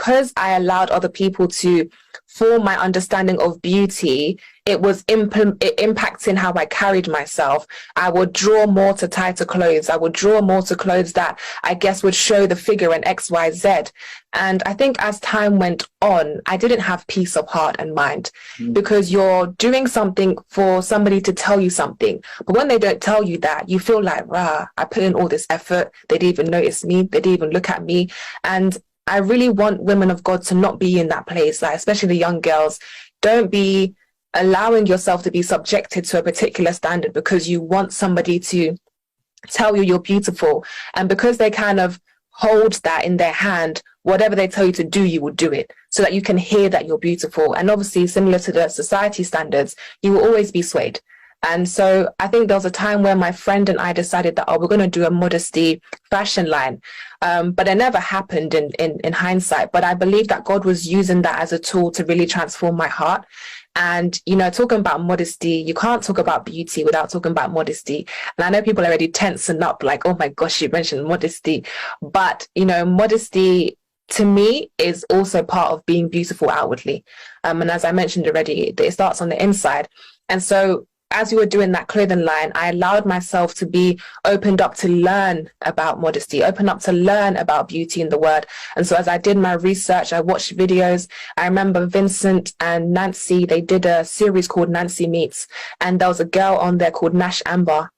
because I allowed other people to form my understanding of beauty, it was impacting how I carried myself. I would draw more to tighter clothes. I would draw more to clothes that I guess would show the figure in X, Y, Z. And I think as time went on, I didn't have peace of heart and mind, because you're doing something for somebody to tell you something. But when they don't tell you that, you feel like, rah, I put in all this effort. They didn't even notice me. They didn't even look at me. And I really want women of God to not be in that place, like especially the young girls. Don't be allowing yourself to be subjected to a particular standard because you want somebody to tell you you're beautiful. And because they kind of hold that in their hand, whatever they tell you to do, you will do it so that you can hear that you're beautiful. And obviously, similar to the society standards, you will always be swayed. And so I think there was a time where my friend and I decided that, we're going to do a Modesty fashion line. But it never happened in hindsight. But I believe that God was using that as a tool to really transform my heart. And, you know, talking about modesty, you can't talk about beauty without talking about modesty. And I know people are already tensing up like, oh my gosh, you mentioned modesty. But, you know, modesty to me is also part of being beautiful outwardly. And as I mentioned already, it starts on the inside. And so as we were doing that clothing line, I allowed myself to be opened up to learn about modesty, open up to learn about beauty in the word. And so as I did my research, I watched videos. I remember Vincent and Nancy, they did a series called Nancy Meets. And there was a girl on there called Nash Amber.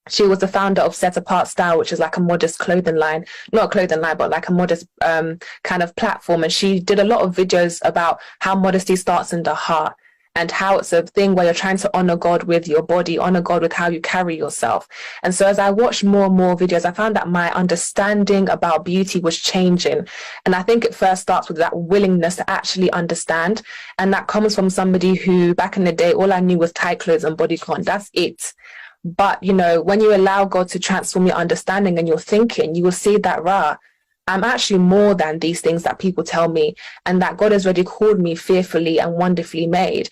She was the founder of Set Apart Style, which is like a modest clothing line, not a clothing line, but like a modest kind of platform. And she did a lot of videos about how modesty starts in the heart, and how it's a thing where you're trying to honor God with your body, honor God with how you carry yourself. And so as I watched more and more videos, I found that my understanding about beauty was changing. And I think it first starts with that willingness to actually understand. And that comes from somebody who back in the day, all I knew was tight clothes and bodycon. That's it. But, you know, when you allow God to transform your understanding and your thinking, you will see that, I'm actually more than these things that people tell me, and that God has already called me fearfully and wonderfully made.